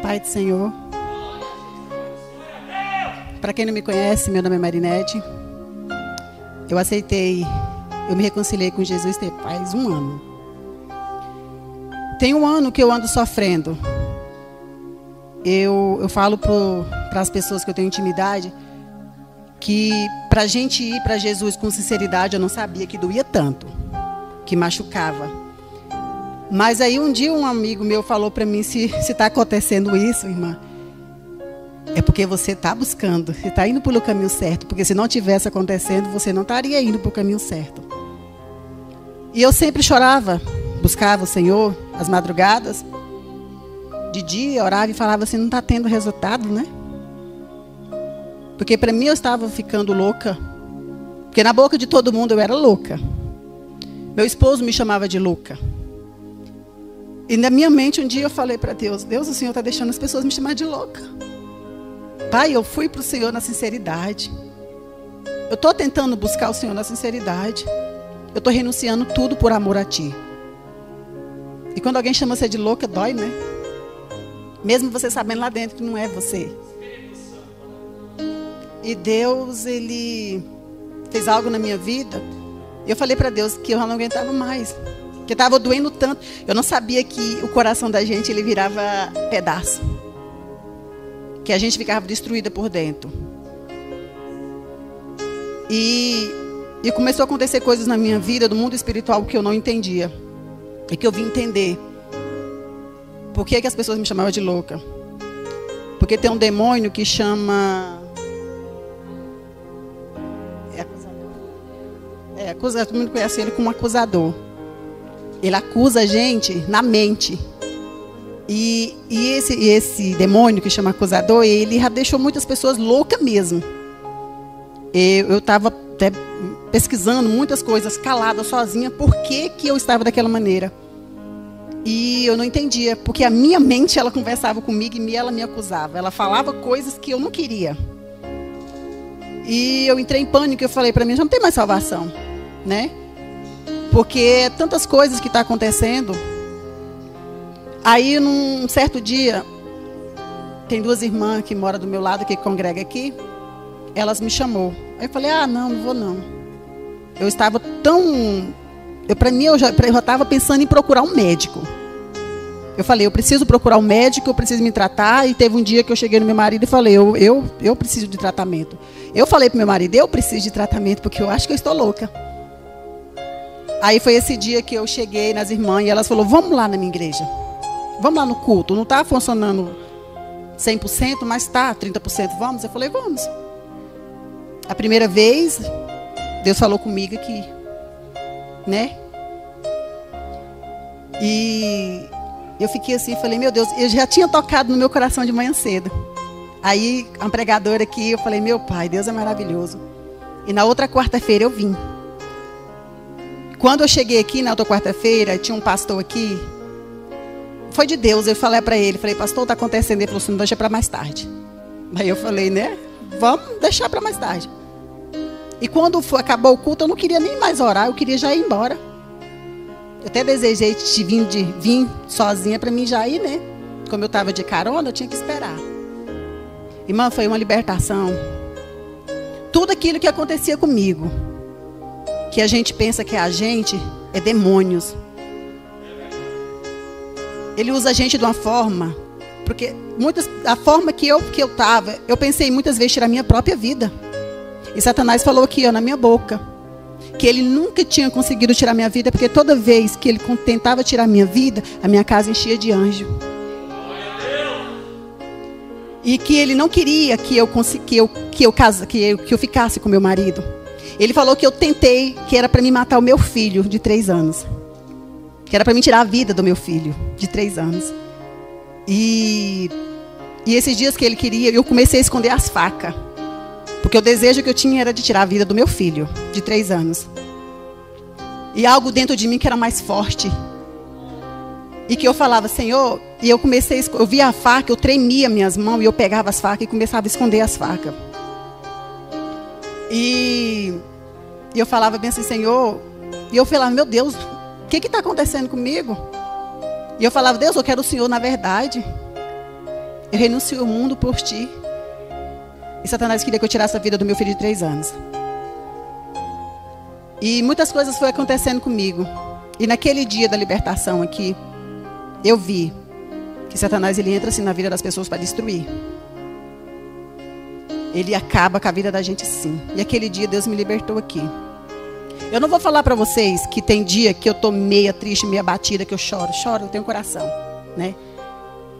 Pai do Senhor. Para quem não me conhece, meu nome é Marinete. Eu me reconciliei com Jesus faz um ano. Tem um ano que eu ando sofrendo. Eu falo para as pessoas que eu tenho intimidade que para a gente ir para Jesus com sinceridade, eu não sabia que doía tanto, que machucava. Mas aí um dia um amigo meu falou para mim, se está acontecendo isso, irmã, é porque você está buscando, você está indo pelo caminho certo, porque se não tivesse acontecendo, você não estaria indo para o caminho certo. E eu sempre chorava, buscava o Senhor, às madrugadas, de dia, orava e falava assim, não está tendo resultado, né? Porque para mim eu estava ficando louca, porque na boca de todo mundo eu era louca. Meu esposo me chamava de louca. E na minha mente um dia eu falei para Deus, Deus, o Senhor está deixando as pessoas me chamar de louca. Pai, eu fui para o Senhor na sinceridade. Eu estou tentando buscar o Senhor na sinceridade. Eu estou renunciando tudo por amor a Ti. E quando alguém chama você de louca, dói, né? Mesmo você sabendo lá dentro que não é você. E Deus, Ele fez algo na minha vida. E eu falei para Deus que eu já não aguentava mais. Que estava doendo tanto. Eu não sabia que o coração da gente, ele virava pedaço. Que a gente ficava destruída por dentro. E começou a acontecer coisas na minha vida, do mundo espiritual, que eu não entendia. E que eu vim entender. Por que as pessoas me chamavam de louca? Porque tem um demônio que chama... todo mundo conhece ele como acusador. Ele acusa a gente na mente. E esse demônio que chama acusador, ele já deixou muitas pessoas loucas mesmo. Eu estava até pesquisando muitas coisas, calada, sozinha, por que eu estava daquela maneira. E eu não entendia, porque a minha mente, ela conversava comigo e ela me acusava. Ela falava coisas que eu não queria. E eu entrei em pânico, eu falei para mim, já não tem mais salvação, né? Porque tantas coisas que estão acontecendo. Aí, num certo dia, tem duas irmãs que moram do meu lado, que congrega aqui. Elas me chamou. Aí eu falei, não vou não. Eu estava tão... Para mim, eu já estava pensando em procurar um médico. Eu falei, eu preciso procurar um médico, eu preciso me tratar. E teve um dia que eu cheguei no meu marido e falei, eu preciso de tratamento. Eu falei para o meu marido, eu preciso de tratamento, porque eu acho que eu estou louca. Aí foi esse dia que eu cheguei nas irmãs e elas falaram, vamos lá na minha igreja. Vamos lá no culto. Não está funcionando 100%, mas está 30%. Vamos? Eu falei, vamos. A primeira vez, Deus falou comigo aqui. Né? E eu fiquei assim, falei, meu Deus, eu já tinha tocado no meu coração de manhã cedo. Aí, a pregadora aqui, eu falei, meu Pai, Deus é maravilhoso. E na outra quarta-feira eu vim. Quando eu cheguei aqui, na outra quarta-feira, tinha um pastor aqui. Foi de Deus, eu falei para ele, pastor, está acontecendo. Ele falou assim, não deixa para mais tarde. Aí eu falei, né, vamos deixar para mais tarde. E quando acabou o culto, eu não queria nem mais orar, eu queria já ir embora. Eu até desejei vir sozinha para mim já ir, né? Como eu estava de carona, eu tinha que esperar. Irmã, foi uma libertação. Tudo aquilo que acontecia comigo, que a gente pensa que é a gente, é demônios. Ele usa a gente de uma forma, porque a forma que eu estava, eu pensei muitas vezes tirar a minha própria vida. E Satanás falou aqui, na minha boca, que ele nunca tinha conseguido tirar minha vida, porque toda vez que ele tentava tirar minha vida, a minha casa enchia de anjo. E que ele não queria que eu ficasse com meu marido. Ele falou que eu tentei, que era para me matar o meu filho de 3 anos. Que era para me tirar a vida do meu filho de 3 anos. E esses dias que ele queria, eu comecei a esconder as facas. Porque o desejo que eu tinha era de tirar a vida do meu filho de 3 anos. E algo dentro de mim que era mais forte. E que eu falava, Senhor, e eu comecei, eu via a faca, eu tremia minhas mãos e eu pegava as facas e começava a esconder as facas. E eu falava bem assim, Senhor, e eu falava, meu Deus, o que está acontecendo comigo? E eu falava, Deus, eu quero o Senhor na verdade. Eu renuncio ao mundo por ti. E Satanás queria que eu tirasse a vida do meu filho de 3 anos. E muitas coisas foram acontecendo comigo. E naquele dia da libertação aqui, eu vi que Satanás, ele entra assim na vida das pessoas para destruir. Ele acaba com a vida da gente sim. E aquele dia Deus me libertou aqui. Eu não vou falar para vocês que tem dia que eu tô meia triste, meia batida, que eu choro. Choro, eu tenho coração, né?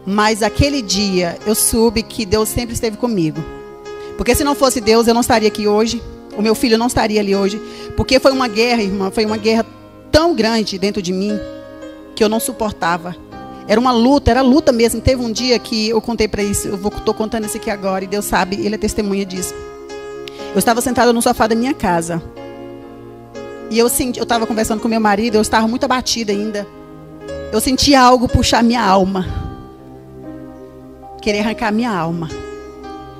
Mas aquele dia eu soube que Deus sempre esteve comigo. Porque se não fosse Deus, eu não estaria aqui hoje. O meu filho não estaria ali hoje. Porque foi uma guerra, irmã, foi uma guerra tão grande dentro de mim que eu não suportava. Era uma luta, era luta mesmo. Teve um dia que eu contei para isso, estou contando isso aqui agora, e Deus sabe, Ele é testemunha disso. Eu estava sentada no sofá da minha casa. E eu estava conversando com meu marido, eu estava muito abatida ainda. Eu sentia algo puxar minha alma. Querer arrancar minha alma.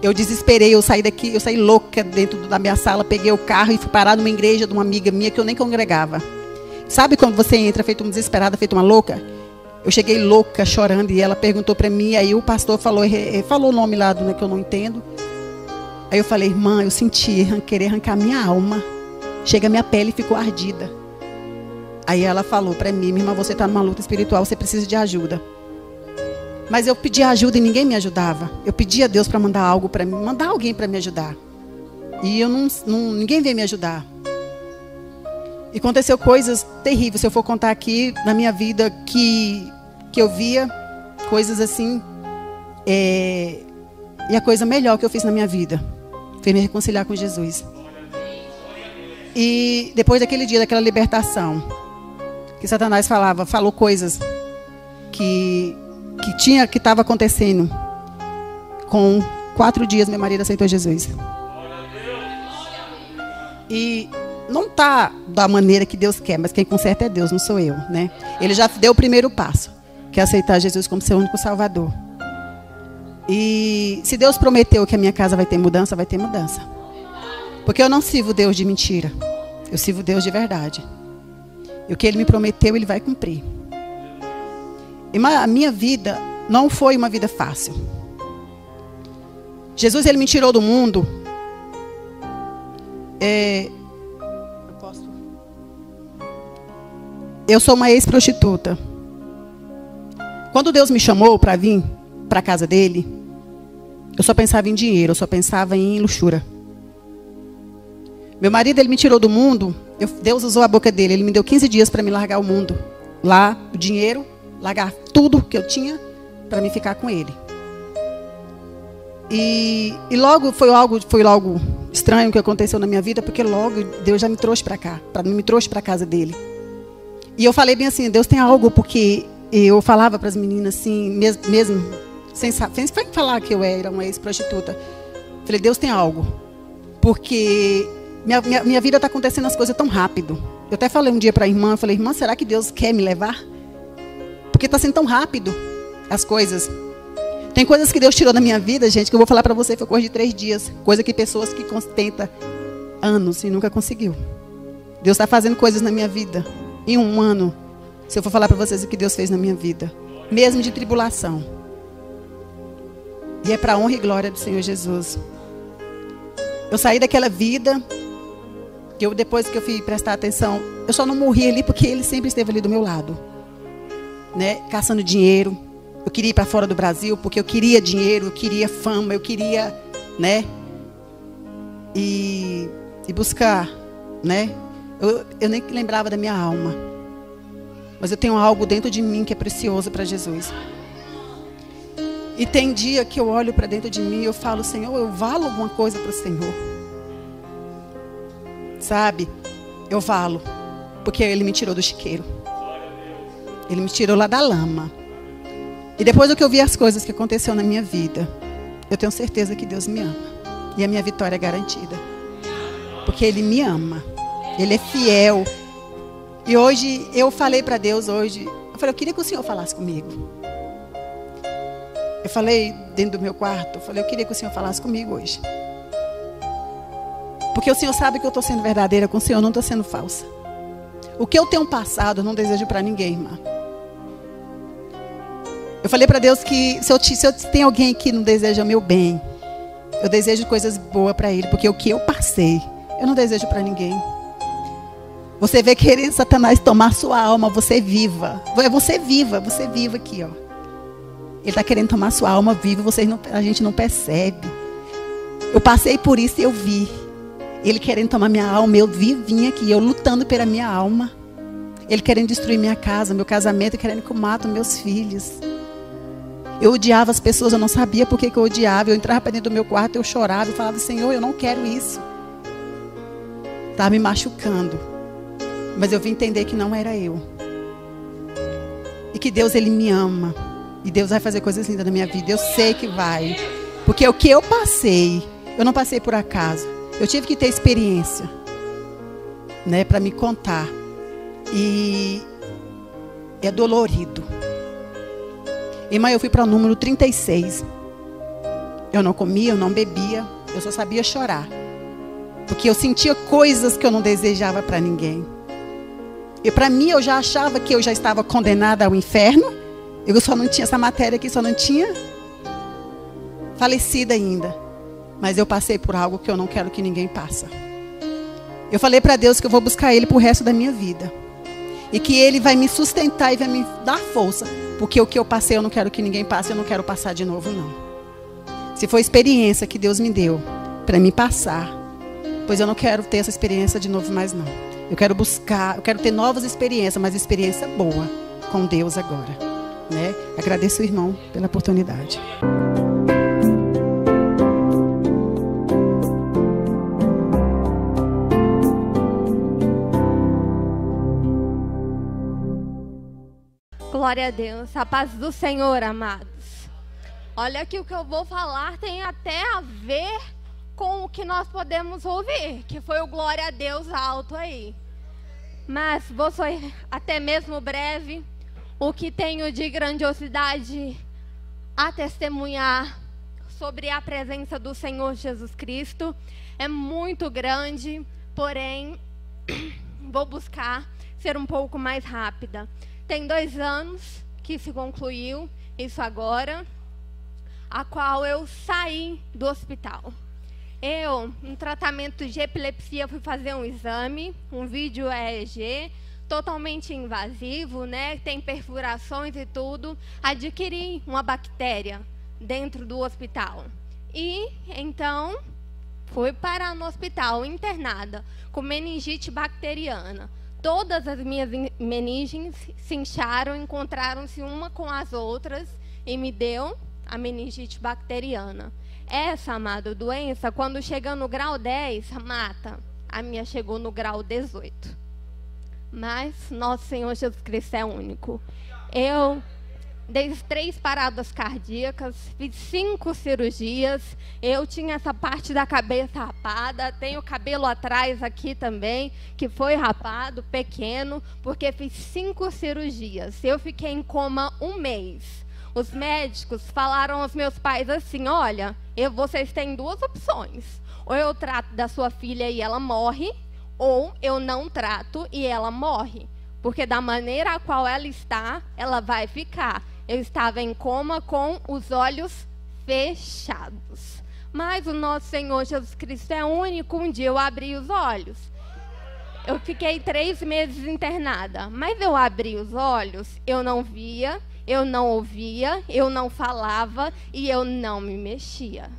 Eu desesperei, eu saí daqui, eu saí louca dentro da minha sala, peguei o carro e fui parar numa igreja de uma amiga minha que eu nem congregava. Sabe quando você entra feito uma desesperada, feito uma louca? Eu cheguei louca, chorando, e ela perguntou para mim, aí o pastor falou o nome lá do, né, que eu não entendo. Aí eu falei, irmã, eu senti querer arrancar minha alma. Chega a minha pele ficou ardida. Aí ela falou para mim, minha irmã, você está numa luta espiritual, você precisa de ajuda. Mas eu pedi ajuda e ninguém me ajudava. Eu pedi a Deus para mandar algo para mim, mandar alguém para me ajudar. E eu ninguém veio me ajudar. E aconteceu coisas terríveis, se eu for contar aqui na minha vida, que eu via coisas assim. E a coisa melhor que eu fiz na minha vida foi me reconciliar com Jesus. E depois daquele dia, daquela libertação, que Satanás falou coisas que estava acontecendo. Com 4 dias, meu marido aceitou Jesus. E não está da maneira que Deus quer, mas quem conserta é Deus, não sou eu, né? Ele já deu o primeiro passo, que é aceitar Jesus como seu único Salvador. E se Deus prometeu que a minha casa vai ter mudança, vai ter mudança. Porque eu não sirvo Deus de mentira. Eu sirvo Deus de verdade. E o que Ele me prometeu, Ele vai cumprir. E a minha vida não foi uma vida fácil. Jesus, Ele me tirou do mundo. Eu sou uma ex-prostituta. Quando Deus me chamou para vir para a casa dele, eu só pensava em dinheiro, eu só pensava em luxúria. Meu marido, ele me tirou do mundo. Deus usou a boca dele. Ele me deu 15 dias para me largar o mundo. Lá, o dinheiro, largar tudo que eu tinha para me ficar com ele. E logo foi algo estranho que aconteceu na minha vida, porque logo Deus já me trouxe para cá, me trouxe para a casa dele. E eu falei bem assim, Deus tem algo, porque eu falava para as meninas assim, mesmo sem falar que eu era uma ex-prostituta. Falei, Deus tem algo, porque minha vida está acontecendo as coisas tão rápido. Eu até falei um dia para a irmã, eu falei, irmã, será que Deus quer me levar? Porque está sendo tão rápido as coisas. Tem coisas que Deus tirou da minha vida, gente, que eu vou falar para você, foi coisa de 3 dias. Coisa que pessoas que tentam anos e nunca conseguiu. Deus está fazendo coisas na minha vida. Em 1 ano, se eu for falar para vocês o que Deus fez na minha vida. Mesmo de tribulação. E é para a honra e glória do Senhor Jesus. Eu saí daquela vida, que depois que eu fui prestar atenção, eu só não morri ali porque Ele sempre esteve ali do meu lado. Né? Caçando dinheiro. Eu queria ir para fora do Brasil porque eu queria dinheiro, eu queria fama, eu queria, né? E buscar, né? Eu nem lembrava da minha alma. Mas eu tenho algo dentro de mim que é precioso para Jesus. E tem dia que eu olho para dentro de mim e eu falo, Senhor, eu valo alguma coisa para o Senhor. Sabe? Eu valo. Porque Ele me tirou do chiqueiro. Ele me tirou lá da lama. E depois do que eu vi as coisas que aconteceu na minha vida, eu tenho certeza que Deus me ama. E a minha vitória é garantida. Porque Ele me ama. Ele é fiel. E hoje, eu falei para Deus hoje, eu queria que o Senhor falasse comigo. Eu falei dentro do meu quarto, eu queria que o Senhor falasse comigo hoje. Porque o Senhor sabe que eu estou sendo verdadeira com o Senhor, não estou sendo falsa. O que eu tenho passado, eu não desejo para ninguém, irmã. Eu falei para Deus que se eu tem alguém que não deseja meu bem, eu desejo coisas boas para ele, porque o que eu passei, eu não desejo para ninguém. Você vê querer Satanás tomar sua alma, você viva. Você viva aqui, ó. Ele está querendo tomar sua alma viva, a gente não percebe. Eu passei por isso e eu vi. Ele querendo tomar minha alma, eu vivinha aqui, eu lutando pela minha alma. Ele querendo destruir minha casa, meu casamento, querendo que eu mato meus filhos. Eu odiava as pessoas, eu não sabia por que eu odiava. Eu entrava para dentro do meu quarto, eu chorava, eu falava, Senhor, eu não quero isso. Estava me machucando. Mas eu vim entender que não era eu. E que Deus, Ele me ama. E Deus vai fazer coisas lindas na minha vida. Eu sei que vai. Porque o que eu passei, eu não passei por acaso. Eu tive que ter experiência, né, para me contar. E é dolorido. Irmã, eu fui para o número 36. Eu não comia, eu não bebia. Eu só sabia chorar. Porque eu sentia coisas que eu não desejava para ninguém. E para mim, eu já achava que eu já estava condenada ao inferno. Eu só não tinha essa matéria aqui, só não tinha falecida ainda. Mas eu passei por algo que eu não quero que ninguém passe. Eu falei para Deus que eu vou buscar Ele pro resto da minha vida. E que Ele vai me sustentar e vai me dar força. Porque o que eu passei eu não quero que ninguém passe. Eu não quero passar de novo, não. Se for experiência que Deus me deu para me passar, pois eu não quero ter essa experiência de novo mais, não. Eu quero buscar, eu quero ter novas experiências, mas experiência boa com Deus agora, né? Agradeço o irmão pela oportunidade. Glória a Deus, a paz do Senhor, amados. Olha que o que eu vou falar tem até a ver com o que nós podemos ouvir, que foi o glória a Deus alto aí. Mas vou ser até mesmo breve. O que tenho de grandiosidade a testemunhar sobre a presença do Senhor Jesus Cristo é muito grande, porém vou buscar ser um pouco mais rápida. Tem 2 anos que se concluiu isso agora, a qual eu saí do hospital. Eu, em tratamento de epilepsia, fui fazer um exame, um vídeo EEG, totalmente invasivo, né? Tem perfurações e tudo. Adquiri uma bactéria dentro do hospital. E, então, fui parar no hospital, internada, com meningite bacteriana. Todas as minhas meninges se incharam, encontraram-se uma com as outras e me deu a meningite bacteriana. Essa, amada, doença, quando chega no grau 10, mata. A minha chegou no grau 18. Mas nosso Senhor Jesus Cristo é único. Eu dei 3 paradas cardíacas, fiz 5 cirurgias. Eu tinha essa parte da cabeça rapada, tenho cabelo atrás aqui também, que foi rapado, pequeno, porque fiz 5 cirurgias. Eu fiquei em coma 1 mês. Os médicos falaram aos meus pais assim, olha, vocês têm 2 opções. Ou eu trato da sua filha e ela morre, ou eu não trato e ela morre. Porque da maneira a qual ela está, ela vai ficar. Eu estava em coma com os olhos fechados. Mas o nosso Senhor Jesus Cristo é único. Um dia eu abri os olhos. Eu fiquei 3 meses internada. Mas eu abri os olhos, eu não via, eu não ouvia, eu não falava e eu não me mexia.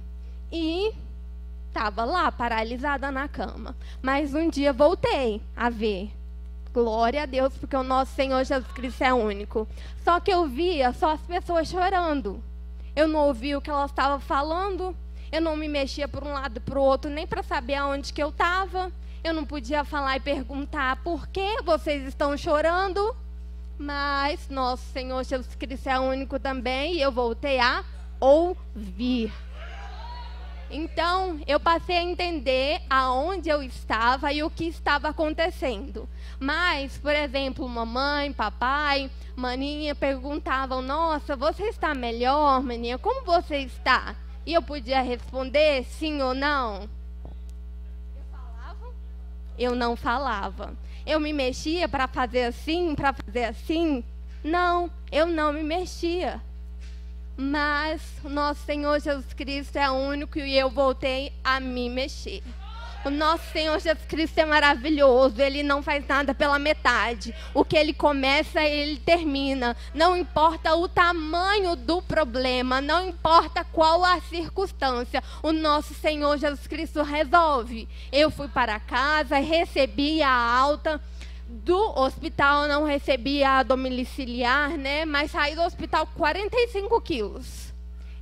E estava lá, paralisada na cama. Mas um dia voltei a ver. Glória a Deus, porque o nosso Senhor Jesus Cristo é único. Só que eu via só as pessoas chorando. Eu não ouvia o que elas estavam falando. Eu não me mexia para um lado e para o outro, nem para saber aonde que eu estava. Eu não podia falar e perguntar por que vocês estão chorando. Mas nosso Senhor Jesus Cristo é único também. E eu voltei a ouvir. Então, eu passei a entender aonde eu estava e o que estava acontecendo. Mas, por exemplo, mamãe, papai, maninha perguntavam, nossa, você está melhor, maninha? Como você está? E eu podia responder sim ou não. Eu falava? Eu não falava. Eu me mexia para fazer assim, para fazer assim? Não, eu não me mexia. Mas o nosso Senhor Jesus Cristo é único e eu voltei a me mexer. O nosso Senhor Jesus Cristo é maravilhoso, Ele não faz nada pela metade. O que Ele começa, Ele termina. Não importa o tamanho do problema, não importa qual a circunstância, o nosso Senhor Jesus Cristo resolve. Eu fui para casa, recebi a alta do hospital, não recebi a domiciliar, né? Mas saí do hospital com 45 quilos.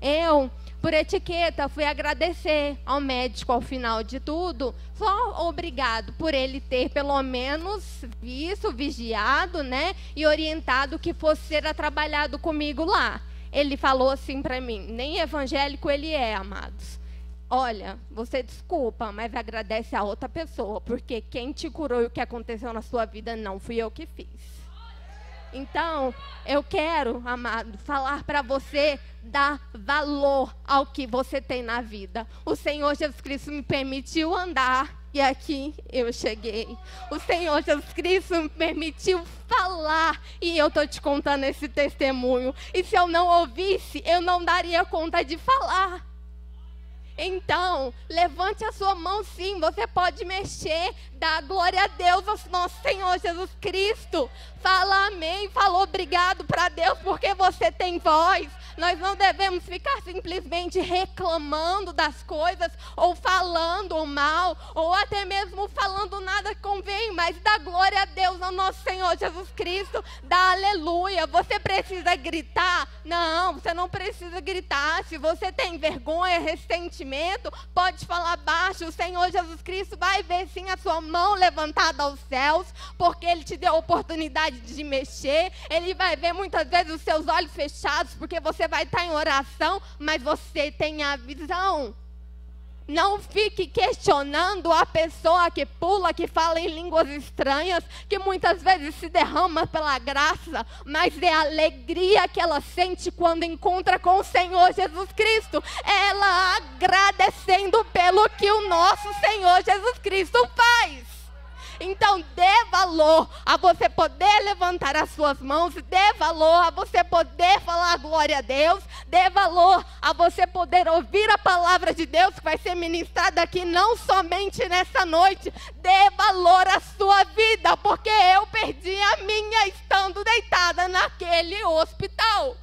Eu, por etiqueta, fui agradecer ao médico ao final de tudo. Só obrigado por ele ter pelo menos visto, vigiado, né? E orientado que fosse ser trabalhado comigo lá. Ele falou assim para mim: nem evangélico ele é, amados. Olha, você desculpa, mas agradece a outra pessoa, porque quem te curou e o que aconteceu na sua vida não fui eu que fiz. Então, eu quero, amado, falar para você dar valor ao que você tem na vida. O Senhor Jesus Cristo me permitiu andar e aqui eu cheguei. O Senhor Jesus Cristo me permitiu falar e eu estou te contando esse testemunho. E se eu não ouvisse, eu não daria conta de falar. Então, levante a sua mão sim, você pode mexer, dá glória a Deus ao nosso Senhor Jesus Cristo. Fala amém, fala obrigado para Deus porque você tem voz. Nós não devemos ficar simplesmente reclamando das coisas, ou falando mal, ou até mesmo falando nada que convém, mas dá glória a Deus ao nosso Senhor Jesus Cristo, dá aleluia. Você precisa gritar? Não, você não precisa gritar. Se você tem vergonha, ressentimento, pode falar baixo. O Senhor Jesus Cristo vai ver sim a sua mão levantada aos céus, porque Ele te deu a oportunidade de mexer. Ele vai ver muitas vezes os seus olhos fechados, porque você vai estar em oração, mas você tem a visão. Não fique questionando a pessoa que pula, que fala em línguas estranhas, que muitas vezes se derrama pela graça, mas é a alegria que ela sente quando encontra com o Senhor Jesus Cristo. Ela agradecendo pelo que o nosso Senhor Jesus Cristo faz. Então dê valor a você poder levantar as suas mãos, dê valor a você poder falar glória a Deus, dê valor a você poder ouvir a palavra de Deus que vai ser ministrada aqui não somente nessa noite. Dê valor à sua vida, porque eu perdi a minha estando deitada naquele hospital.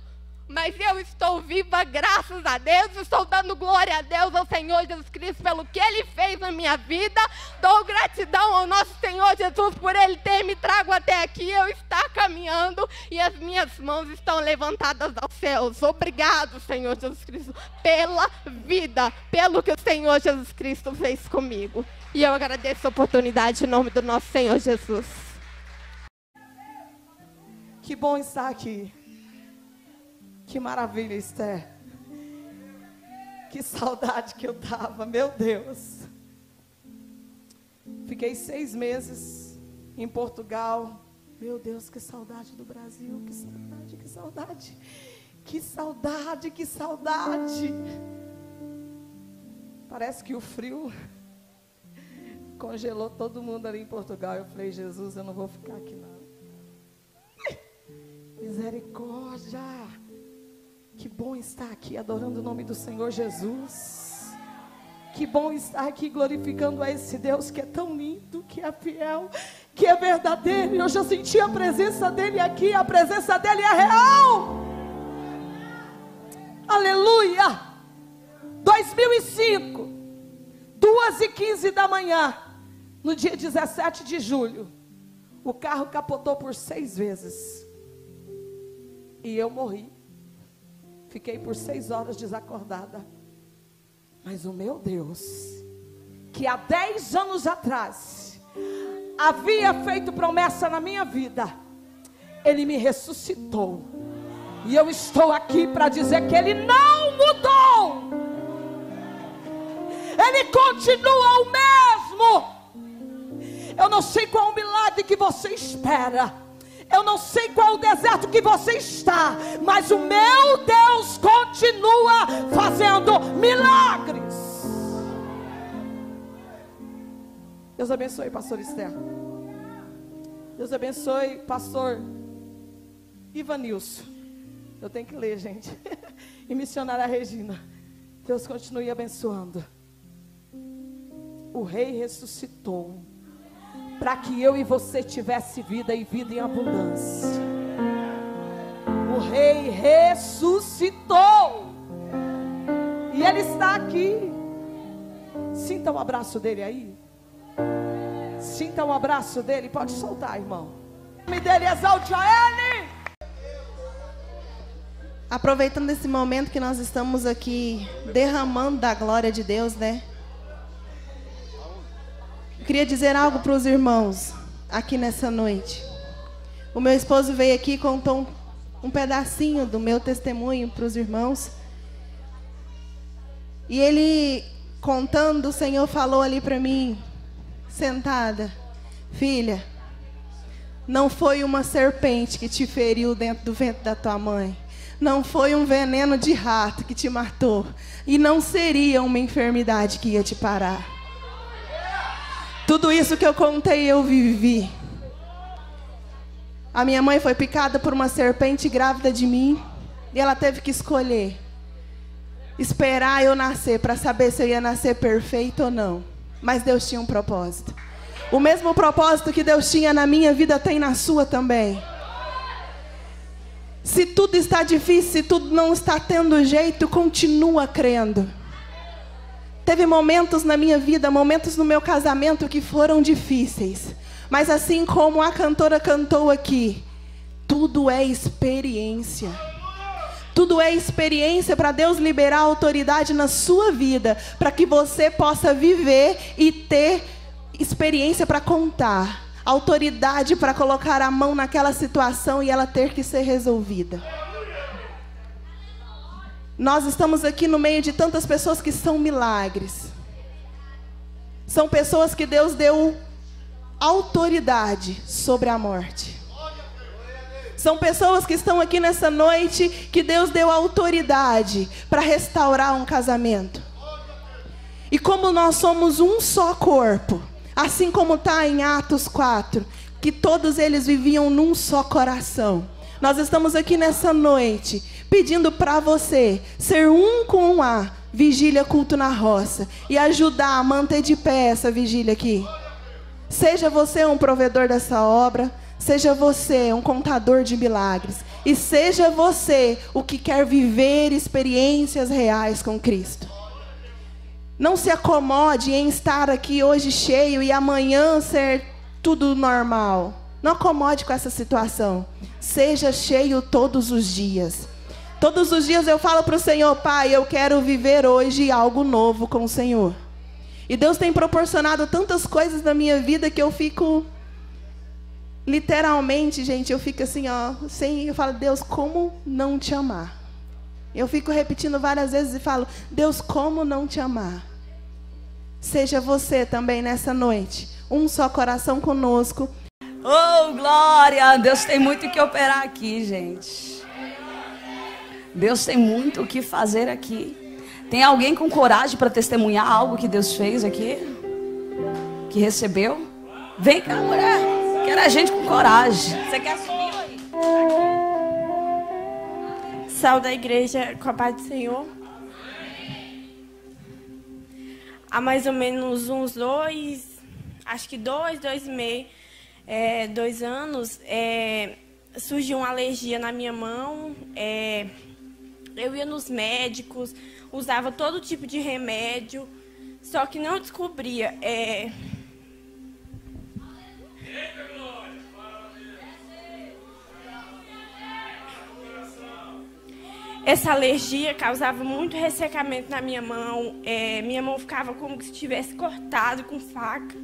Mas eu estou viva, graças a Deus, estou dando glória a Deus, ao Senhor Jesus Cristo, pelo que Ele fez na minha vida. Dou gratidão ao nosso Senhor Jesus por Ele ter me trago até aqui, eu estar caminhando e as minhas mãos estão levantadas aos céus. Obrigado, Senhor Jesus Cristo, pela vida, pelo que o Senhor Jesus Cristo fez comigo. E eu agradeço a oportunidade em nome do nosso Senhor Jesus. Que bom estar aqui. Que maravilha, Esther. Que saudade que eu tava, meu Deus. Fiquei 6 meses em Portugal. Meu Deus, que saudade do Brasil. Que saudade, que saudade. Que saudade, que saudade. Parece que o frio congelou todo mundo ali em Portugal. Eu falei: Jesus, eu não vou ficar aqui não. Misericórdia. Que bom estar aqui adorando o nome do Senhor Jesus. Que bom estar aqui glorificando a esse Deus que é tão lindo, que é fiel, que é verdadeiro. Eu já senti a presença dEle aqui, a presença dEle é real. Aleluia. 2005, 2h15 da manhã, no dia 17 de julho, o carro capotou por 6 vezes. E eu morri. Fiquei por 6 horas desacordada. Mas o meu Deus, que há 10 anos atrás havia feito promessa na minha vida, Ele me ressuscitou. E eu estou aqui para dizer que Ele não mudou. Ele continua o mesmo. Eu não sei qual o milagre que você espera. Eu não sei qual é o deserto que você está, mas o meu Deus continua fazendo milagres. Deus abençoe, pastor Esther. Deus abençoe, pastor Ivanilson. Eu tenho que ler, gente. E missionária Regina, Deus continue abençoando. O Rei ressuscitou para que eu e você tivesse vida e vida em abundância. O Rei ressuscitou e Ele está aqui. Sinta o abraço dele aí. Sinta o abraço dele. Pode soltar, irmão. O nome dele, exalte a Ele. Aproveitando esse momento que nós estamos aqui derramando da glória de Deus, né? Eu queria dizer algo para os irmãos aqui nessa noite. O meu esposo veio aqui e contou um pedacinho do meu testemunho para os irmãos. E ele contando, o Senhor falou ali para mim, sentada: filha, não foi uma serpente que te feriu dentro do ventre da tua mãe. Não foi um veneno de rato que te matou. E não seria uma enfermidade que ia te parar. Tudo isso que eu contei, eu vivi. A minha mãe foi picada por uma serpente grávida de mim. E ela teve que escolher. Esperar eu nascer para saber se eu ia nascer perfeito ou não. Mas Deus tinha um propósito. O mesmo propósito que Deus tinha na minha vida tem na sua também. Se tudo está difícil, se tudo não está tendo jeito, continua crendo. Teve momentos na minha vida, momentos no meu casamento que foram difíceis. Mas assim como a cantora cantou aqui, tudo é experiência. Tudo é experiência para Deus liberar autoridade na sua vida, para que você possa viver e ter experiência para contar. Autoridade para colocar a mão naquela situação e ela ter que ser resolvida. Nós estamos aqui no meio de tantas pessoas que são milagres. São pessoas que Deus deu autoridade sobre a morte. São pessoas que estão aqui nessa noite que Deus deu autoridade para restaurar um casamento. E como nós somos um só corpo, assim como está em Atos 4, que todos eles viviam num só coração. Nós estamos aqui nessa noite pedindo para você ser um com a vigília culto na roça e ajudar a manter de pé essa vigília aqui. Seja você um provedor dessa obra, seja você um contador de milagres e seja você o que quer viver experiências reais com Cristo. Não se acomode em estar aqui hoje cheio e amanhã ser tudo normal. Não acomode com essa situação. Seja cheio todos os dias. Todos os dias eu falo para o Senhor: Pai, eu quero viver hoje algo novo com o Senhor. E Deus tem proporcionado tantas coisas na minha vida que eu fico... Literalmente, gente, eu fico assim, ó... Eu falo: Deus, como não te amar? Eu fico repetindo várias vezes e falo: Deus, como não te amar? Seja você também nessa noite um só coração conosco. Oh, glória! Deus tem muito o que operar aqui, gente. Deus tem muito o que fazer aqui. Tem alguém com coragem para testemunhar algo que Deus fez aqui? Que recebeu? Vem cá, mulher. Quero a gente com coragem. Você quer subir aí? Sal da igreja com a paz do Senhor. Há mais ou menos uns 2 anos, surgiu uma alergia na minha mão. Eu ia nos médicos, usava todo tipo de remédio, só que não descobria. Essa alergia causava muito ressecamento na minha mão. Minha mão ficava como se tivesse cortado com faca.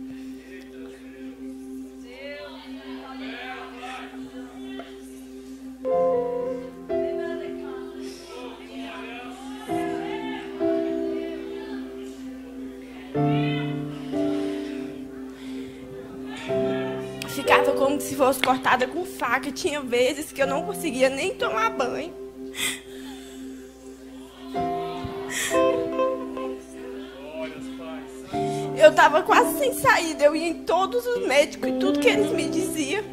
Ficava como se fosse cortada com faca. Tinha vezes que eu não conseguia nem tomar banho. Eu estava quase sem saída. Eu ia em todos os médicos e tudo que eles me diziam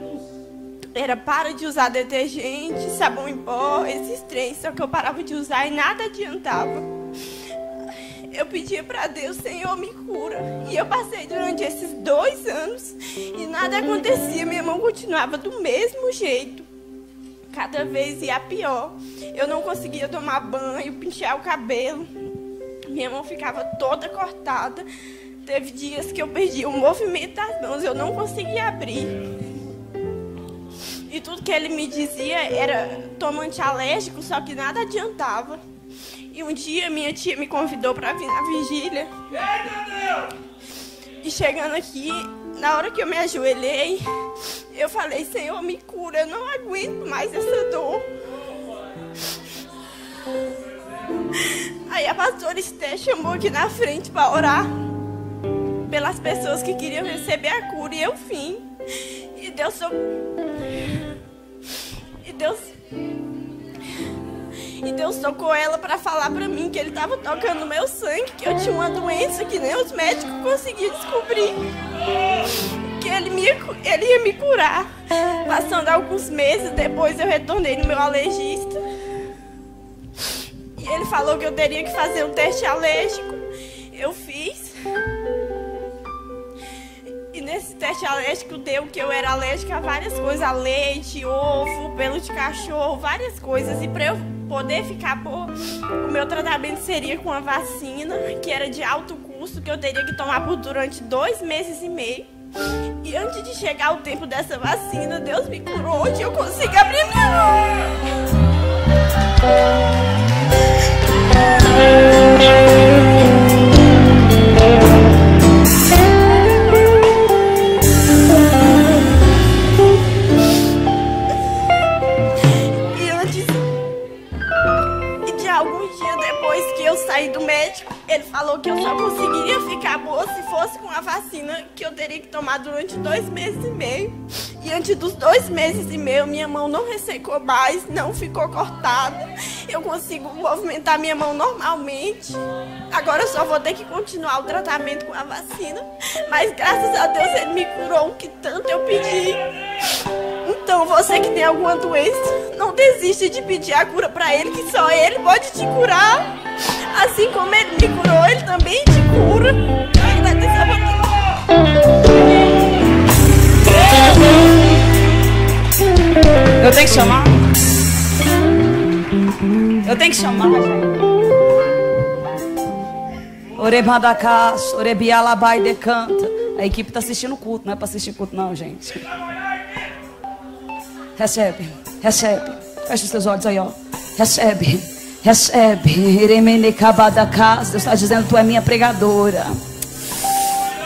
era para de usar detergente, sabão em pó, esses trens. Só que eu parava de usar e nada adiantava. Eu pedia para Deus, Senhor, me cura. E eu passei durante esses 2 anos e nada acontecia. Minha mão continuava do mesmo jeito. Cada vez ia pior. Eu não conseguia tomar banho, pentear o cabelo. Minha mão ficava toda cortada. Teve dias que eu perdi o movimento das mãos, eu não conseguia abrir. E tudo que ele me dizia era toma antialérgico, só que nada adiantava. E um dia minha tia me convidou para vir na vigília. E chegando aqui, na hora que eu me ajoelhei, eu falei, Senhor, me cura, eu não aguento mais essa dor. Aí a pastora Esté chamou aqui na frente para orar pelas pessoas que queriam receber a cura, e eu vim. E Deus tocou ela para falar para mim que ele estava tocando no meu sangue, que eu tinha uma doença que nem os médicos conseguiam descobrir, que ele ia me curar. Passando alguns meses depois, eu retornei no meu alergista e ele falou que eu teria que fazer um teste alérgico. Eu fiz. E nesse teste alérgico deu que eu era alérgica a várias coisas, a leite, ovo, pelo de cachorro, várias coisas. E para eu poder ficar boa, o meu tratamento seria com a vacina, que era de alto custo, que eu teria que tomar durante 2 meses e meio. E antes de chegar o tempo dessa vacina, Deus me curou, hoje eu consigo abrir minha mão. Saí do médico, ele falou que eu só conseguiria ficar boa se fosse com a vacina, que eu teria que tomar durante 2 meses e meio. E antes dos 2 meses e meio, minha mão não ressecou mais, não ficou cortada. Eu consigo movimentar minha mão normalmente. Agora eu só vou ter que continuar o tratamento com a vacina. Mas graças a Deus ele me curou o que tanto eu pedi. Então você que tem alguma doença, não desiste de pedir a cura para ele, que só ele pode te curar. Assim como ele me curou, ele também te cura. Eu tenho que chamar? Eu tenho que chamar, Orebadacás, Orebialabai decanta. A equipe está assistindo o culto, não é para assistir culto não, gente. Recebe, recebe. Fecha os seus olhos aí, ó. Recebe. Recebe, Deus está dizendo, tu é minha pregadora.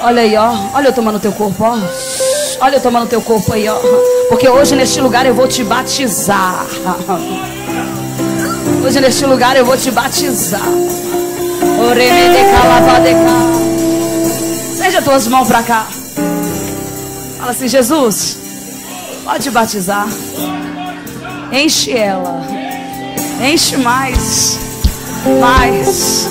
Olha aí, ó. Olha eu tomando teu corpo, ó. Olha eu tomando teu corpo aí, ó. Porque hoje neste lugar eu vou te batizar. Hoje neste lugar eu vou te batizar. Seja tuas mãos pra cá. Fala assim, Jesus, pode batizar. Enche ela. Enche mais. Mais.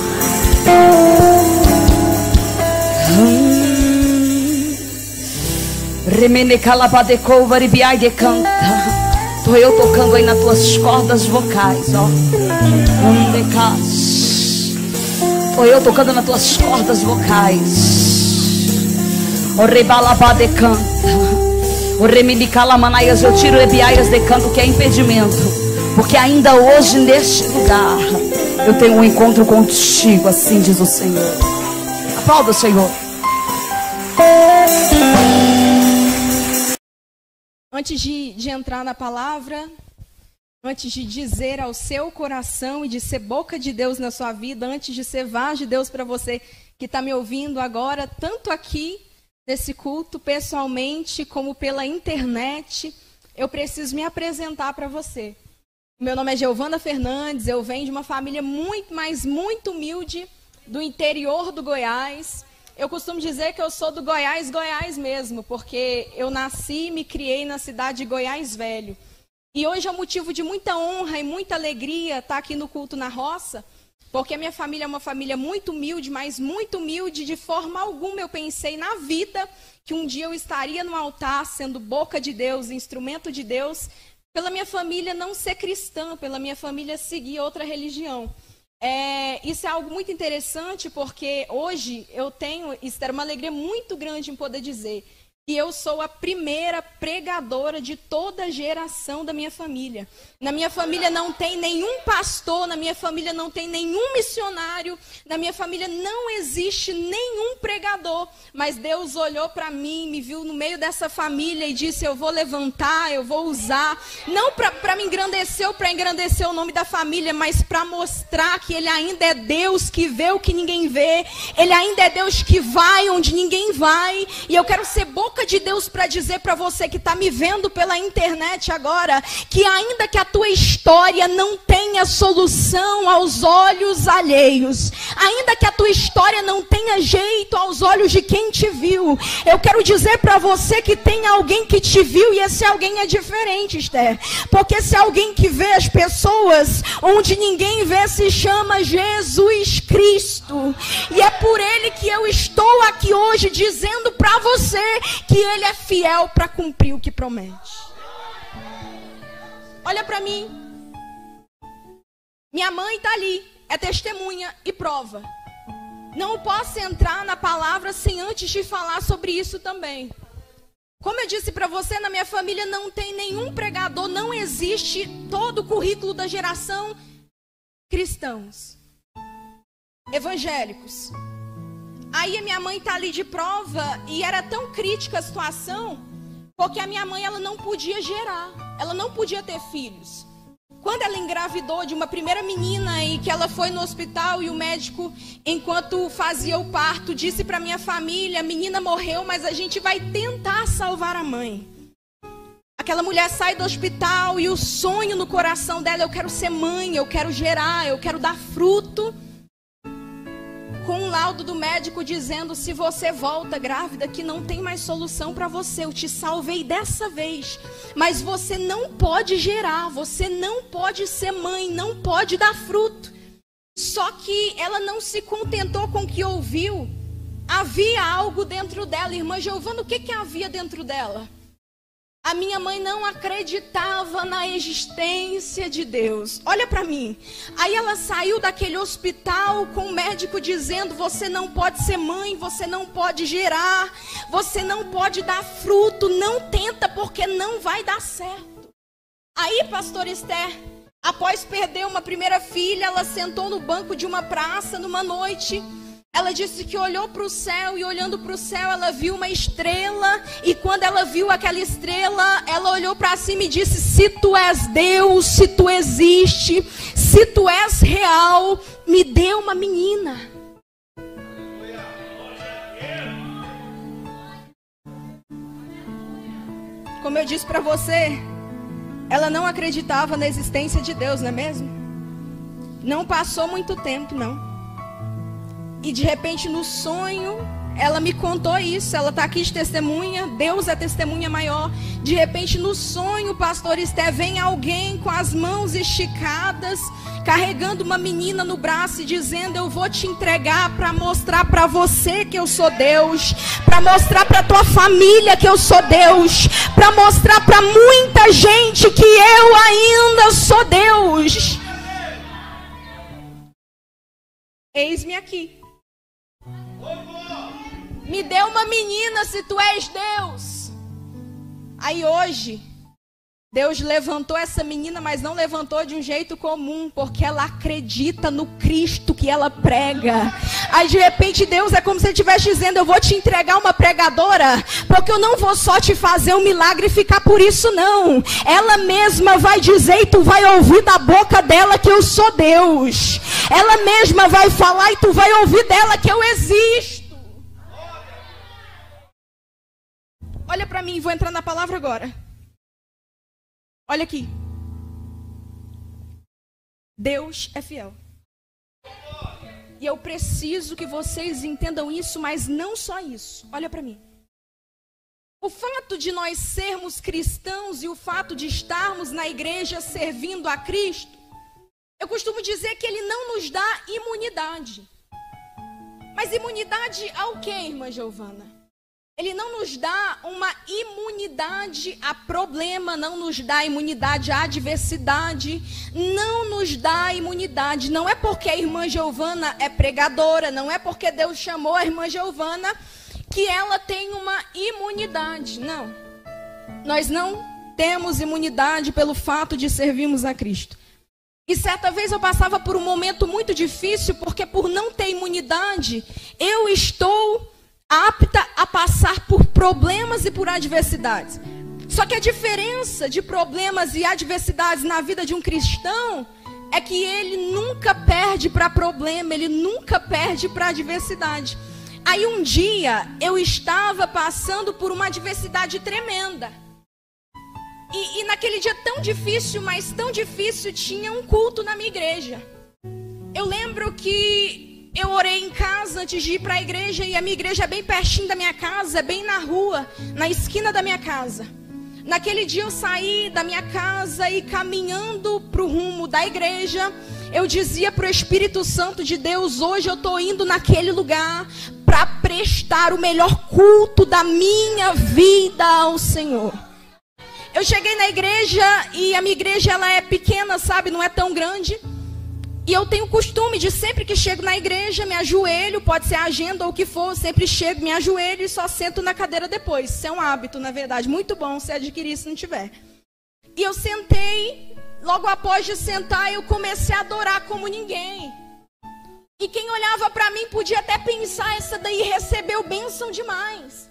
Remene calabadecou, varibiai decanta. Tô eu tocando aí nas tuas cordas vocais, ó. Tô eu tocando nas tuas cordas vocais. O rebalabade canta. O remilicalamanaías, eu tiro ebiaias de canto, que é impedimento. Porque ainda hoje neste lugar eu tenho um encontro contigo, assim diz o Senhor. Aplauda o Senhor. Antes de entrar na palavra, antes de dizer ao seu coração e de ser boca de Deus na sua vida, antes de ser voz de Deus para você que está me ouvindo agora, tanto aqui nesse culto, pessoalmente, como pela internet, eu preciso me apresentar para você. Meu nome é Giovana Fernandes, eu venho de uma família muito, mas muito humilde, do interior do Goiás. Eu costumo dizer que eu sou do Goiás, Goiás mesmo, porque eu nasci e me criei na cidade de Goiás Velho. E hoje é um motivo de muita honra e muita alegria estar aqui no culto na roça, Porque a minha família é uma família muito humilde, mas muito humilde. De forma alguma eu pensei na vida que um dia eu estaria no altar sendo boca de Deus, instrumento de Deus, pela minha família não ser cristã, pela minha família seguir outra religião. Isso é algo muito interessante, porque hoje eu tenho, isso era uma alegria muito grande em poder dizer que eu sou a primeira pregadora de toda a geração da minha família. Na minha família não tem nenhum pastor, na minha família não tem nenhum missionário, na minha família não existe nenhum pregador. Mas Deus olhou para mim, me viu no meio dessa família e disse: eu vou levantar, eu vou usar, não para me engrandecer ou para engrandecer o nome da família, mas para mostrar que Ele ainda é Deus que vê o que ninguém vê, Ele ainda é Deus que vai onde ninguém vai. E eu quero ser boca de Deus para dizer para você que está me vendo pela internet agora, que ainda que a tua história não tenha solução aos olhos alheios, ainda que a tua história não tenha jeito aos olhos de quem te viu, eu quero dizer para você que tem alguém que te viu, e esse alguém é diferente, Esther, porque esse alguém que vê as pessoas onde ninguém vê se chama Jesus Cristo, e é por Ele que eu estou aqui hoje dizendo para você que Ele é fiel para cumprir o que promete. Olha para mim. Minha mãe está ali, é testemunha e prova. Não posso entrar na palavra sem antes te falar sobre isso também. Como eu disse para você, na minha família não tem nenhum pregador, não existe todo o currículo da geração cristãos, evangélicos. Aí a minha mãe está ali de prova, e era tão crítica a situação, porque a minha mãe ela não podia gerar, ela não podia ter filhos. Quando ela engravidou de uma primeira menina e que ela foi no hospital, e o médico, enquanto fazia o parto, disse para minha família: a menina morreu, mas a gente vai tentar salvar a mãe. Aquela mulher sai do hospital e o sonho no coração dela: eu quero ser mãe, eu quero gerar, eu quero dar fruto. Com um laudo do médico dizendo: se você volta grávida, que não tem mais solução para você, eu te salvei dessa vez, mas você não pode gerar, você não pode ser mãe, não pode dar fruto. Só que ela não se contentou com o que ouviu, havia algo dentro dela. Irmã Giovana, o que havia dentro dela? A minha mãe não acreditava na existência de Deus. Olha para mim. Aí ela saiu daquele hospital com o médico dizendo: você não pode ser mãe, você não pode gerar, você não pode dar fruto, não tenta porque não vai dar certo. Aí, pastor Esther, após perder uma primeira filha, ela sentou no banco de uma praça numa noite. Ela disse que olhou para o céu, e olhando para o céu ela viu uma estrela, e quando ela viu aquela estrela, ela olhou para cima e disse: se tu és Deus, se tu existe, se tu és real, me dê uma menina. Como eu disse para você, ela não acreditava na existência de Deus, não é mesmo? Não passou muito tempo, não. E de repente no sonho, ela me contou isso, ela está aqui de testemunha, Deus é testemunha maior. De repente no sonho, pastor Esther, vem alguém com as mãos esticadas, carregando uma menina no braço e dizendo: eu vou te entregar para mostrar para você que eu sou Deus, para mostrar para tua família que eu sou Deus, para mostrar para muita gente que eu ainda sou Deus. Eis-me aqui. Me dê uma menina se tu és Deus. Aí hoje, Deus levantou essa menina, mas não levantou de um jeito comum, porque ela acredita no Cristo que ela prega. Aí de repente Deus é como se Ele estivesse dizendo: eu vou te entregar uma pregadora, porque eu não vou só te fazer um milagre e ficar por isso não. Ela mesma vai dizer, e tu vai ouvir da boca dela que eu sou Deus. Ela mesma vai falar, e tu vai ouvir dela que eu existo. Olha para mim, vou entrar na palavra agora. Olha aqui. Deus é fiel. E eu preciso que vocês entendam isso, mas não só isso. Olha para mim. O fato de nós sermos cristãos e o fato de estarmos na igreja servindo a Cristo Eu costumo dizer que ele não nos dá imunidade. Mas imunidade ao quê, irmã Giovana? Ele não nos dá uma imunidade a problema, não nos dá imunidade à adversidade, não nos dá imunidade. Não é porque a irmã Giovana é pregadora, não é porque Deus chamou a irmã Giovana que ela tem uma imunidade. Não. Nós não temos imunidade pelo fato de servirmos a Cristo. E certa vez eu passava por um momento muito difícil, porque por não ter imunidade, eu estou apta a passar por problemas e por adversidades. Só que a diferença de problemas e adversidades na vida de um cristão é que ele nunca perde para problema, ele nunca perde para adversidade. Aí um dia eu estava passando por uma adversidade tremenda. E naquele dia tão difícil, mas tão difícil, tinha um culto na minha igreja. Eu lembro que eu orei em casa antes de ir para a igreja, e a minha igreja é bem pertinho da minha casa, é bem na rua, na esquina da minha casa. Naquele dia eu saí da minha casa e caminhando para o rumo da igreja, eu dizia para o Espírito Santo de Deus: hoje eu estou indo naquele lugar para prestar o melhor culto da minha vida ao Senhor. Eu cheguei na igreja, e a minha igreja ela é pequena, sabe, não é tão grande. E eu tenho o costume de sempre que chego na igreja, me ajoelho, pode ser agenda ou o que for, sempre chego, me ajoelho e só sento na cadeira depois. Isso é um hábito, na verdade, muito bom se adquirir se não tiver. E eu sentei, logo após de sentar, eu comecei a adorar como ninguém. E quem olhava para mim podia até pensar: essa daí recebeu bênção demais.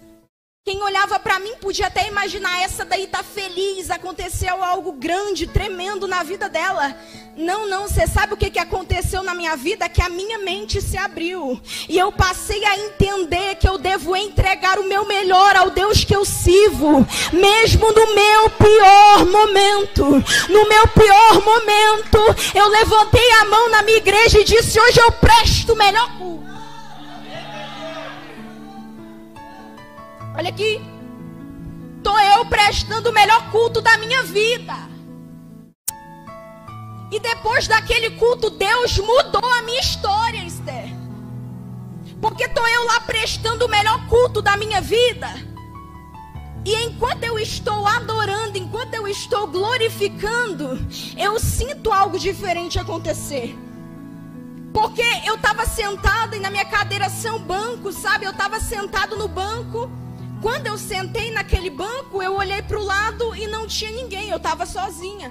Quem olhava para mim podia até imaginar: essa daí tá feliz, aconteceu algo grande, tremendo na vida dela. Não, você sabe o que aconteceu na minha vida? Que a minha mente se abriu. E eu passei a entender que eu devo entregar o meu melhor ao Deus que eu sirvo. Mesmo no meu pior momento. No meu pior momento, eu levantei a mão na minha igreja e disse: hoje eu presto o melhor culto. Olha aqui, estou eu prestando o melhor culto da minha vida. E depois daquele culto, Deus mudou a minha história, Esther. Porque estou eu lá prestando o melhor culto da minha vida. E enquanto eu estou adorando, enquanto eu estou glorificando, eu sinto algo diferente acontecer. Porque eu estava sentada e na minha cadeira são bancos, sabe? Eu estava sentado no banco. Quando eu sentei naquele banco, eu olhei para o lado e não tinha ninguém, eu estava sozinha.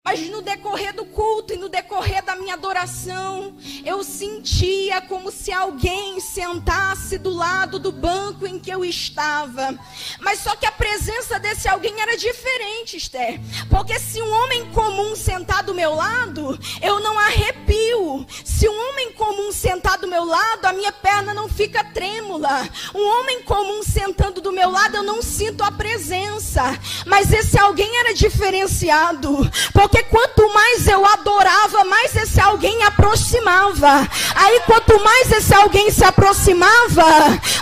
Mas no decorrer do culto e no decorrer da minha adoração, eu sentia como se alguém sentasse do lado do banco em que eu estava. Mas só que a presença desse alguém era diferente, Esther. Porque se um homem comum sentar do meu lado, eu não arrepio. Se um homem comum sentar do meu lado, a minha perna não fica trêmula. Um homem comum sentando do meu lado, eu não sinto a presença. Mas esse alguém era diferenciado. Porque quanto mais eu adorava, mais esse alguém aproximava. Aí quanto mais esse alguém se aproximava,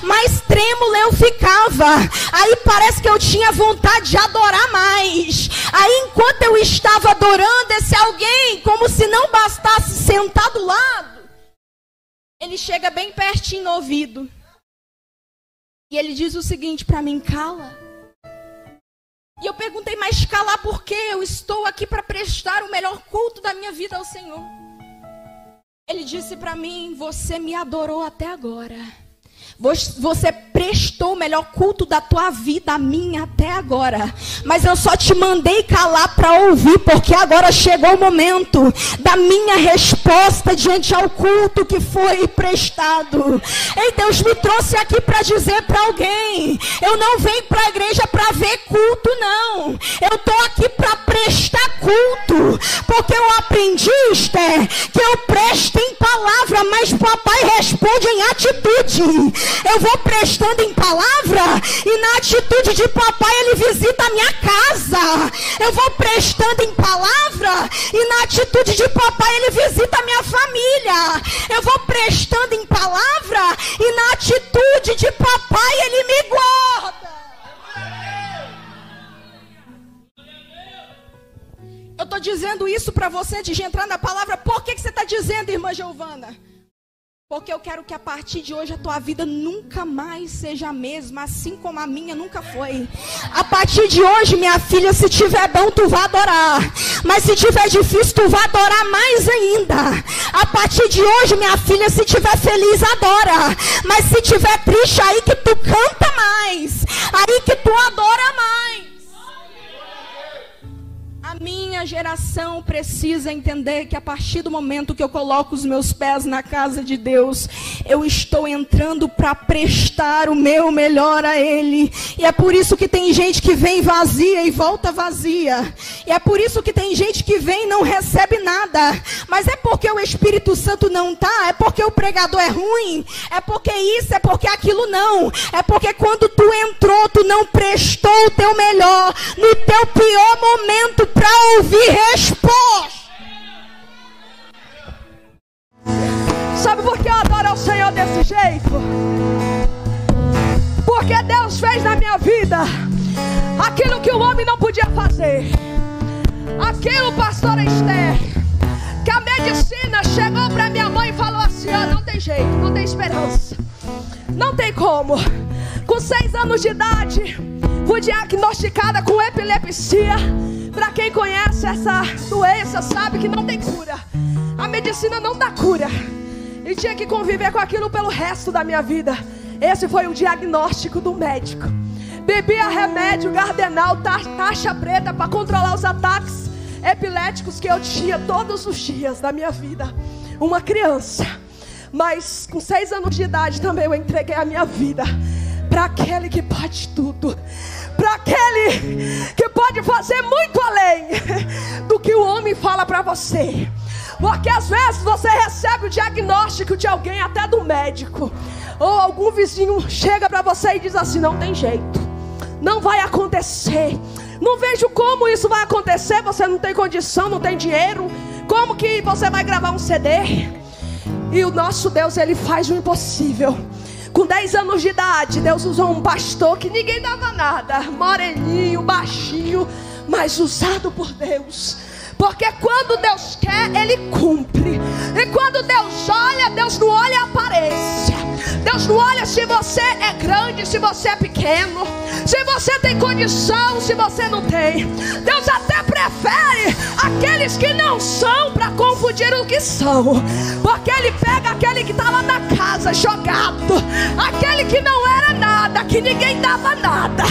mais trêmula eu ficava. Aí parece que eu tinha vontade de adorar mais. Aí enquanto eu estava adorando, esse alguém, como se não bastasse sentar do lado, ele chega bem pertinho no ouvido. E ele diz o seguinte para mim: cala. E eu perguntei: mas calar por quê? Eu estou aqui para prestar o melhor culto da minha vida ao Senhor. Ele disse para mim: você me adorou até agora. Você prestou o melhor culto da tua vida a mim até agora. Mas eu só te mandei calar para ouvir, porque agora chegou o momento da minha resposta diante ao culto que foi prestado. Ei, Deus me trouxe aqui para dizer para alguém: eu não venho para a igreja para ver culto, não. Eu estou aqui para prestar culto. Porque eu aprendi, Esther, que eu presto em palavra, mas papai responde em atitude. Eu vou prestando em palavra e na atitude de papai ele visita a minha casa. Eu vou prestando em palavra e na atitude de papai ele visita a minha família. Eu vou prestando em palavra e na atitude de papai ele me guarda. Eu estou dizendo dizendo isso para você antes de entrar na palavra? Por que você está dizendo, irmã Giovana? Porque eu quero que a partir de hoje a tua vida nunca mais seja a mesma, assim como a minha nunca foi. A partir de hoje, minha filha, se tiver bom, tu vai adorar. Mas se tiver difícil, tu vai adorar mais ainda. A partir de hoje, minha filha, se tiver feliz, adora. Mas se tiver triste, aí que tu canta mais. Aí que tu adora mais. A minha geração precisa entender que a partir do momento que eu coloco os meus pés na casa de Deus, eu estou entrando para prestar o meu melhor a Ele. E é por isso que tem gente que vem vazia e volta vazia. E é por isso que tem gente que vem e não recebe nada. Mas é porque o Espírito Santo não está, é porque o pregador é ruim, é porque isso, é porque aquilo não. É porque quando tu entrou, tu não prestou o teu melhor no teu pior momento para ouvir resposta. Sabe por que eu adoro ao Senhor desse jeito? Porque Deus fez na minha vida aquilo que o homem não podia fazer. Aquilo, pastora Esther, que a medicina chegou para minha mãe e falou assim: ó, não tem jeito, não tem esperança, não tem como. Com 6 anos de idade, fui diagnosticada com epilepsia. Para quem conhece essa doença, sabe que não tem cura. A medicina não dá cura. E tinha que conviver com aquilo pelo resto da minha vida. Esse foi o diagnóstico do médico. Bebia remédio Gardenal, taxa preta, para controlar os ataques epiléticos que eu tinha todos os dias da minha vida. Uma criança. Mas com 6 anos de idade também eu entreguei a minha vida para aquele que pode tudo. Para aquele que pode fazer muito além do que o homem fala para você. Porque às vezes você recebe o diagnóstico de alguém, até do médico, ou algum vizinho chega para você e diz assim: não tem jeito, não vai acontecer, não vejo como isso vai acontecer, você não tem condição, não tem dinheiro, como que você vai gravar um CD? E o nosso Deus, Ele faz o impossível. Com 10 anos de idade, Deus usou um pastor que ninguém dava nada, moreninho, baixinho, mas usado por Deus. Porque quando Deus quer, Ele cumpre. E quando Deus olha, Deus não olha a aparência. Deus não olha se você é grande, se você é pequeno, se você tem condição, se você não tem. Deus até prefere aqueles que não são para confundir o que são. Porque Ele pega aquele que está lá na casa jogado, aquele que não era nada, que ninguém dava nada,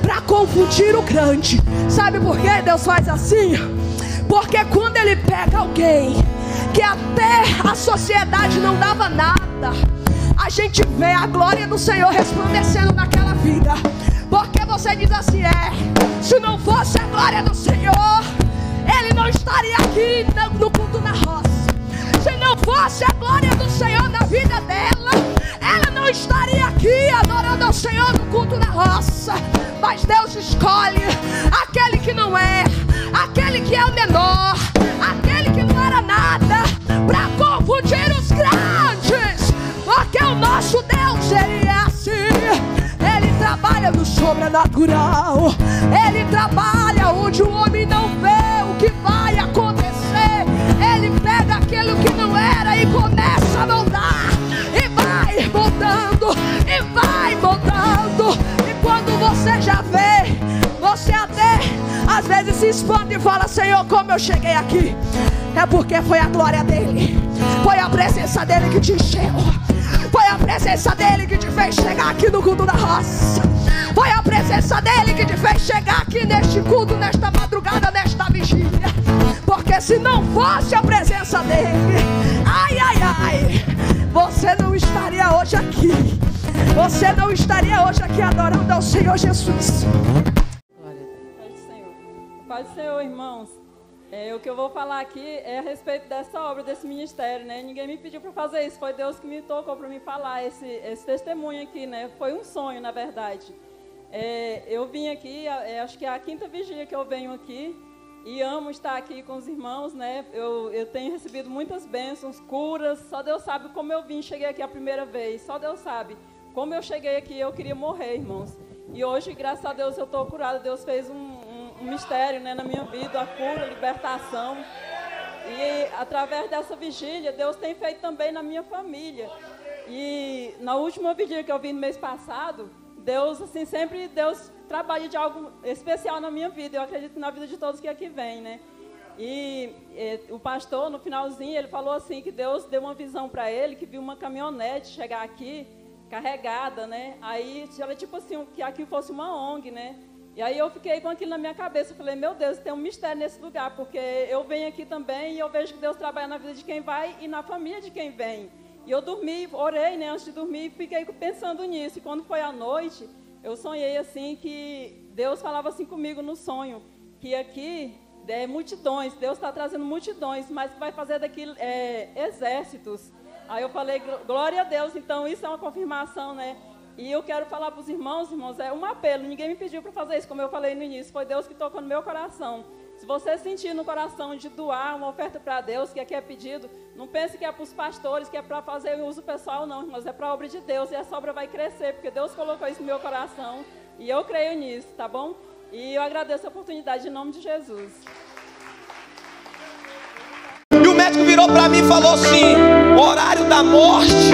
para confundir o grande. Sabe por que Deus faz assim? Porque quando Ele pega alguém que até a sociedade não dava nada, a gente vê a glória do Senhor resplandecendo naquela vida. Porque você diz assim: se não fosse a glória do Senhor, Ele não estaria aqui no culto na roça. Se não fosse a glória do Senhor na vida dela, ela não estaria aqui adorando ao Senhor no culto na roça. Mas Deus escolhe aquele que não é, aquele que é o menor, aquele que não era nada, para confundir os grandes. Porque o nosso Deus, Ele é assim. Ele trabalha no sobrenatural. Ele trabalha onde o homem não vê o que vai acontecer. Ele pega aquilo que não era e começa a moldar. E vai moldando, e vai moldando. E quando você já vê, você até às vezes se espanta e fala: Senhor, como eu cheguei aqui? É porque foi a glória dEle, foi a presença dEle que te encheu, foi a presença dEle que te fez chegar aqui no culto da roça, foi a presença dEle que te fez chegar aqui neste culto, nesta madrugada, nesta vigília. Porque se não fosse a presença dEle, ai, ai, ai, você não estaria hoje aqui. Você não estaria hoje aqui adorando ao Senhor Jesus. Paz do Senhor, irmãos. O que eu vou falar aqui é a respeito dessa obra, desse ministério, né? Ninguém me pediu para fazer isso, foi Deus que me tocou para me falar esse testemunho aqui, né? Foi um sonho, na verdade. Eu vim aqui, acho que é a 5ª vigília que eu venho aqui, e amo estar aqui com os irmãos, né? Eu tenho recebido muitas bênçãos, curas, só Deus sabe como eu vim, cheguei aqui a primeira vez, só Deus sabe. Como eu cheguei aqui, eu queria morrer, irmãos. E hoje, graças a Deus, eu estou curada. Deus fez um um mistério, né, na minha vida, a cura, a libertação. E através dessa vigília, Deus tem feito também na minha família. E na última vigília que eu vi no mês passado, Deus, assim, sempre Deus trabalha de algo especial na minha vida. Eu acredito na vida de todos que aqui vêm, né? E o pastor, no finalzinho, ele falou assim, que Deus deu uma visão para ele, que viu uma caminhonete chegar aqui, carregada, né? Aí, ela tipo assim, que aqui fosse uma ONG, né? E aí eu fiquei com aquilo na minha cabeça. Eu falei, meu Deus, tem um mistério nesse lugar, porque eu venho aqui também e eu vejo que Deus trabalha na vida de quem vai e na família de quem vem. E eu dormi, orei, né, antes de dormir, e fiquei pensando nisso. E quando foi à noite, eu sonhei assim, que Deus falava assim comigo no sonho, que aqui multidões, Deus está trazendo multidões, mas que vai fazer daqui exércitos. Aí eu falei, glória a Deus. Então isso é uma confirmação, né? E eu quero falar para os irmãos, é um apelo, ninguém me pediu para fazer isso, como eu falei no início, foi Deus que tocou no meu coração. Se você sentir no coração de doar uma oferta para Deus, que aqui é pedido, não pense que é para os pastores, que é para fazer uso pessoal, não, irmãos, é para a obra de Deus, e essa obra vai crescer, porque Deus colocou isso no meu coração, e eu creio nisso, tá bom? E eu agradeço a oportunidade em nome de Jesus. E o médico virou para mim e falou assim, horário da morte,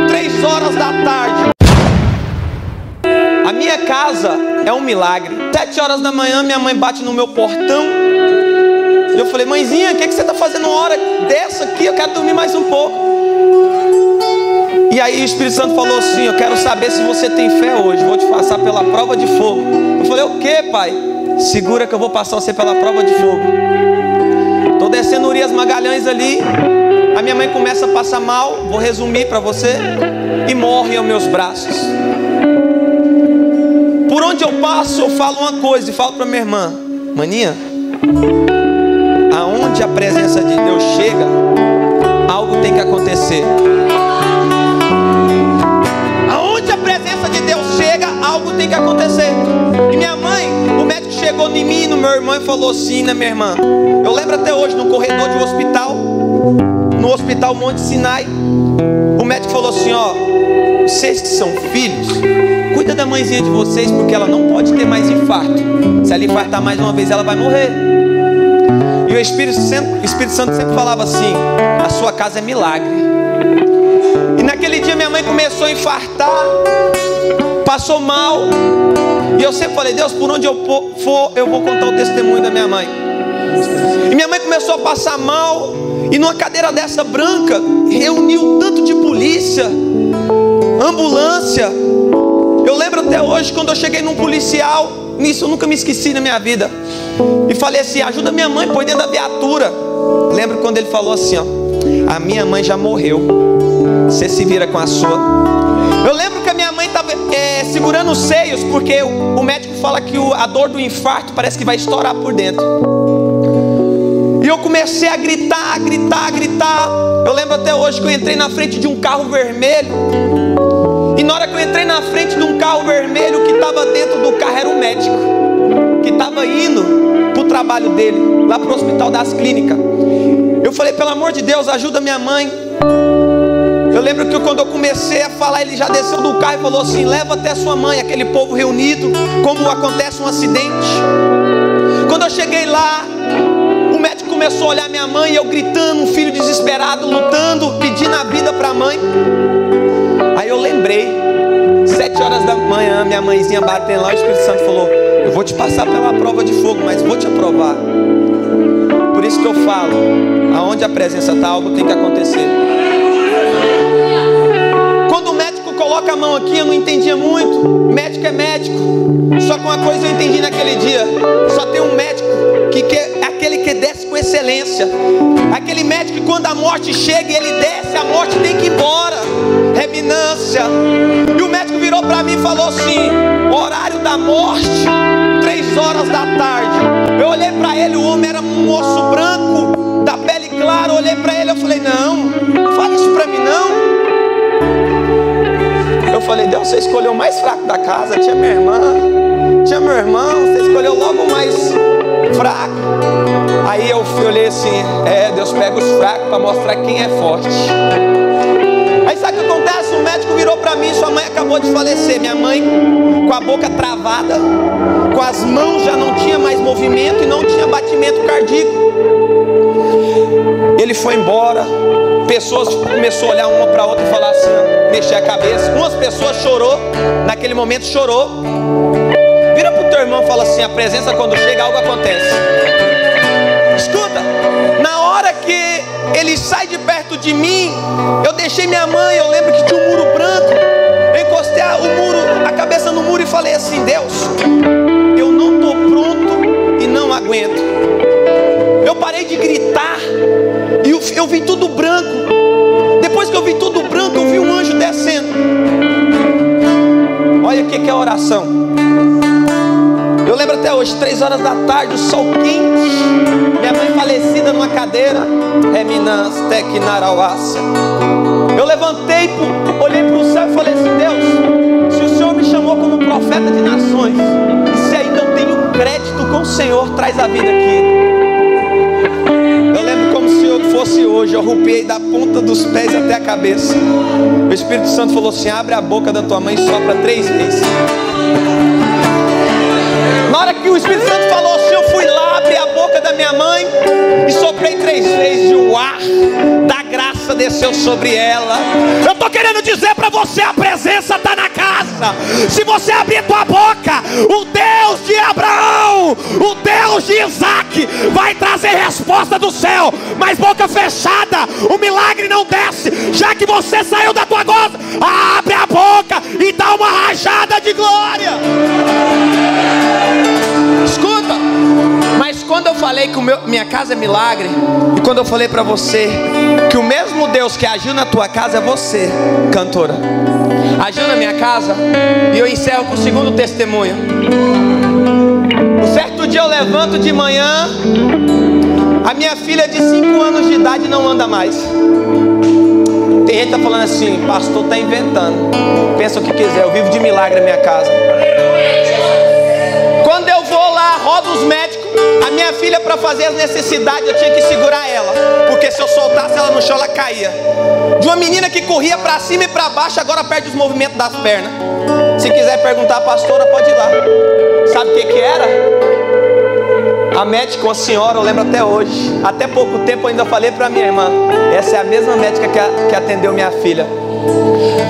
3 horas da tarde. A minha casa é um milagre. 7 horas da manhã, minha mãe bate no meu portão. E eu falei, mãezinha, o que você está fazendo uma hora dessa aqui? Eu quero dormir mais um pouco. E aí o Espírito Santo falou assim, eu quero saber se você tem fé hoje. Vou te passar pela prova de fogo. Eu falei, o que, pai? Segura que eu vou passar você pela prova de fogo. Estou descendo Urias Magalhães ali. A minha mãe começa a passar mal. Vou resumir para você. E morre aos meus braços. Por onde eu passo, eu falo uma coisa e falo para minha irmã, maninha, aonde a presença de Deus chega, algo tem que acontecer. Aonde a presença de Deus chega, algo tem que acontecer. E minha mãe, o médico chegou em mim, no meu irmão, e falou assim, né, minha irmã? Eu lembro até hoje, no corredor de um hospital, no Hospital Monte Sinai, o médico falou assim, ó, vocês que são filhos, cuida da mãezinha de vocês, porque ela não pode ter mais infarto. Se ela infartar mais uma vez, ela vai morrer. E o Espírito Santo sempre falava assim, a sua casa é milagre. E naquele dia minha mãe começou a infartar, passou mal. E eu sempre falei, Deus, por onde eu for, eu vou contar o testemunho da minha mãe. E minha mãe começou a passar mal, e numa cadeira dessa branca, reuniu tanto de polícia, ambulância. Eu lembro até hoje, quando eu cheguei num policial, nisso eu nunca me esqueci na minha vida, e falei assim, ajuda minha mãe, põe dentro da viatura. Lembro quando ele falou assim, ó, a minha mãe já morreu, você se vira com a sua. Eu lembro que a minha mãe estava segurando os seios, porque o médico fala que a dor do infarto parece que vai estourar por dentro. E eu comecei a gritar, gritar, gritar. Eu lembro até hoje que eu entrei na frente de um carro vermelho. E na hora que eu entrei na frente de um carro vermelho, o que estava dentro do carro era um médico, que estava indo para o trabalho dele, lá para o Hospital das Clínicas. Eu falei, pelo amor de Deus, ajuda minha mãe. Eu lembro que quando eu comecei a falar, ele já desceu do carro e falou assim, leva até sua mãe, aquele povo reunido, como acontece um acidente. Quando eu cheguei lá, o médico começou a olhar minha mãe, e eu gritando, um filho desesperado, lutando, pedindo a vida para a mãe. Aí eu lembrei, 7 horas da manhã, minha mãezinha batendo lá, o Espírito Santo falou, eu vou te passar pela prova de fogo, mas vou te aprovar. Por isso que eu falo, aonde a presença está, algo tem que acontecer. Quando o médico coloca a mão aqui, eu não entendia muito. Médico é médico. Só que uma coisa eu entendi naquele dia, só tem um médico que é aquele que desce com excelência. Aquele médico que quando a morte chega e ele desce, a morte tem que ir embora. Reminância. E o médico virou para mim e falou assim, horário da morte, 3 horas da tarde. Eu olhei para ele, o homem era um moço branco, da pele clara. Eu olhei para ele, eu falei, não fala isso para mim não. Eu falei, Deus, você escolheu o mais fraco da casa. Tinha minha irmã, tinha meu irmão, você escolheu logo o mais fraco. Aí eu olhei assim, Deus pega os fracos para mostrar quem é forte. Aí sabe o que acontece? O médico virou para mim, sua mãe acabou de falecer. Minha mãe com a boca travada, com as mãos já não tinha mais movimento e não tinha batimento cardíaco. Ele foi embora. Pessoas começaram a olhar uma para outra e falar assim, mexer a cabeça. Umas pessoas chorou, naquele momento chorou. Vira para o teu irmão e fala assim: a presença quando chega, algo acontece. Escuta, na hora que ele sai de perto de mim, eu deixei minha mãe, eu lembro que tinha um muro branco. Eu encostei a cabeça no muro e falei assim: Deus, eu não estou pronto e não aguento. Eu parei de gritar e eu vi tudo branco. Depois que eu vi tudo branco, eu vi um anjo descendo. Olha o que é oração. Eu lembro até hoje, 3 horas da tarde, o sol quente, minha mãe falecida numa cadeira. Eu levantei, olhei para o céu e falei assim: Deus, se o Senhor me chamou como profeta de nações, e se ainda eu tenho crédito com o Senhor, traz a vida aqui. Eu lembro como se eu fosse hoje, eu arrupiei da ponta dos pés até a cabeça. O Espírito Santo falou assim: abre a boca da tua mãe e sopra 3 vezes. Na hora que o Espírito Santo falou assim, eu fui lá, abri a boca da minha mãe e soprei 3 vezes, e o ar da graça desceu sobre ela. Eu estou querendo dizer para você: a presença está na casa. Se você abrir tua boca, o Deus de Abraão, o Deus de Isaac vai trazer resposta do céu. Mas boca fechada, o milagre não desce. Já que você saiu da tua goza, abre a boca e dá uma rajada de glória. Escuta, mas quando eu falei que minha casa é milagre, e quando eu falei para você que o mesmo Deus que agiu na tua casa é você, cantora, agiu na minha casa, e eu encerro com o segundo testemunho. Um certo dia eu levanto de manhã, a minha filha de 5 anos de idade não anda mais. Tem gente que está falando assim: pastor está inventando. Pensa o que quiser, eu vivo de milagre na minha casa. Quando eu vou lá, rodo os médicos, a minha filha, para fazer as necessidades, eu tinha que segurar ela, porque se eu soltasse ela no chão, ela caía. De uma menina que corria para cima e para baixo, agora perde os movimentos das pernas. Se quiser perguntar à pastora, pode ir lá. Sabe o que era? A médica, uma senhora, eu lembro até hoje. Até pouco tempo eu ainda falei para minha irmã: essa é a mesma médica que atendeu minha filha.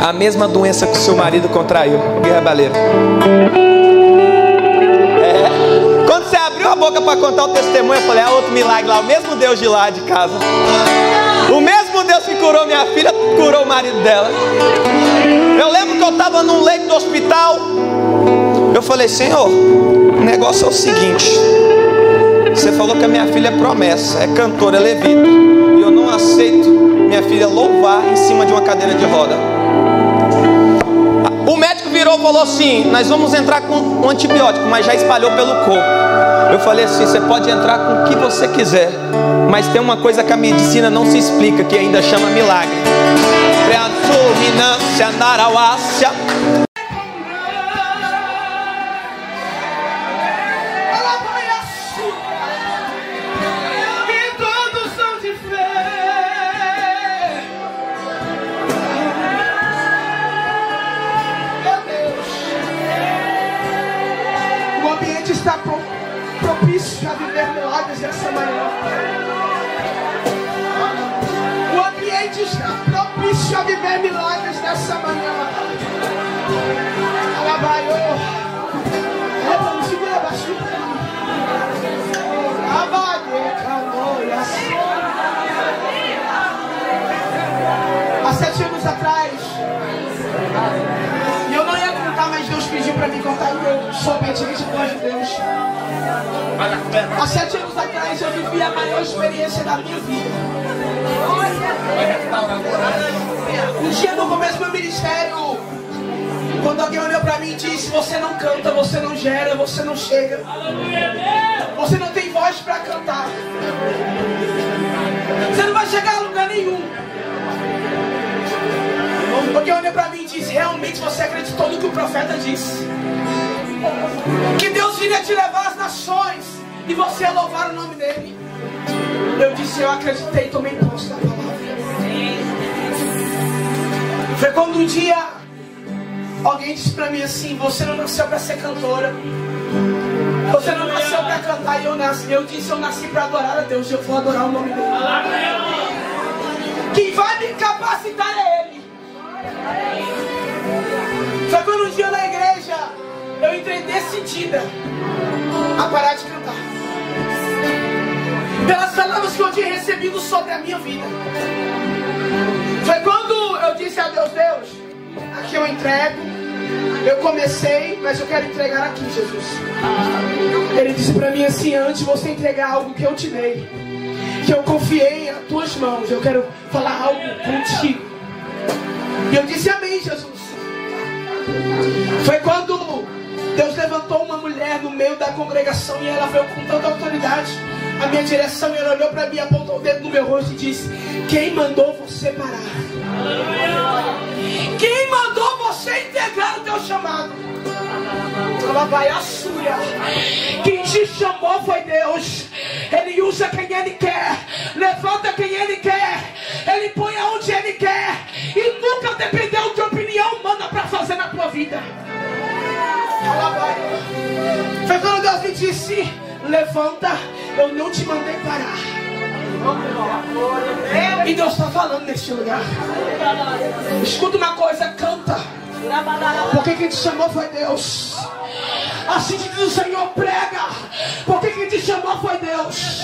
A mesma doença que o seu marido contraiu. Guerra Baleira. Quando você abriu a boca para contar o testemunho, eu falei: outro milagre lá, o mesmo Deus de lá de casa. O mesmo Deus que curou minha filha, curou o marido dela. Eu lembro que eu estava num leito do hospital. Eu falei: Senhor, o negócio é o seguinte: você falou que a minha filha é promessa, é cantora, é levita, e eu não aceito minha filha louvar em cima de uma cadeira de roda. O médico virou e falou assim: nós vamos entrar com um antibiótico, mas já espalhou pelo corpo. Eu falei assim: você pode entrar com o que você quiser, mas tem uma coisa que a medicina não se explica, que ainda chama milagre. Está propício a viver milagres essa manhã. O ambiente está propício a viver milagres nessa manhã. Alabaio. Vamos segurar baixo. Há 7 anos atrás, e eu não ia contar, mas Deus pediu para mim contar, e eu sou obediente com de Deus. Há 7 anos atrás eu vivi a maior experiência da minha vida. Um dia no começo do meu ministério, quando alguém olhou para mim e disse: você não canta, você não gera, você não chega, você não tem voz para cantar, você não vai chegar a lugar nenhum. Porque olhou para mim e disse: realmente você acreditou no que o profeta disse, que Deus iria te levar às nações e você ia louvar o nome dele. Eu disse: eu acreditei e tomei posse da palavra. Foi quando um dia alguém disse para mim assim: você não nasceu para ser cantora, Você não nasceu para cantar e eu nasci. Eu disse, eu nasci para adorar a Deus. Eu vou adorar o nome dele. Quem vai me capacitar é Ele. Foi quando um dia na igreja eu entrei decidida a parar de cantar, pelas palavras que eu tinha recebido sobre a minha vida. Foi quando eu disse a Deus, Deus, aqui eu entrego. Eu comecei, mas eu quero entregar aqui, Jesus. Ele disse para mim assim, antes de você entregar algo que eu te dei, que eu confiei nas tuas mãos, eu quero falar algo contigo. E eu disse amém, Jesus. Foi quando Deus levantou uma mulher no meio da congregação e ela veio com tanta autoridade à minha direção, e ela olhou para mim, apontou o dedo no meu rosto e disse, quem mandou você parar? Quem mandou você integrar o teu chamado? Ela vai a sua. Quem te chamou foi Deus. Ele usa quem Ele quer, levanta quem Ele quer, Ele põe aonde Ele quer, e nunca dependeu de opinião humana para fazer na tua vida. Ela vai. Foi quando Deus me disse, levanta, eu não te mandei parar. E Deus está falando neste lugar. Escuta uma coisa, canta, porque quem te chamou foi Deus. Assim te diz o Senhor, prega, porque quem te chamou foi Deus.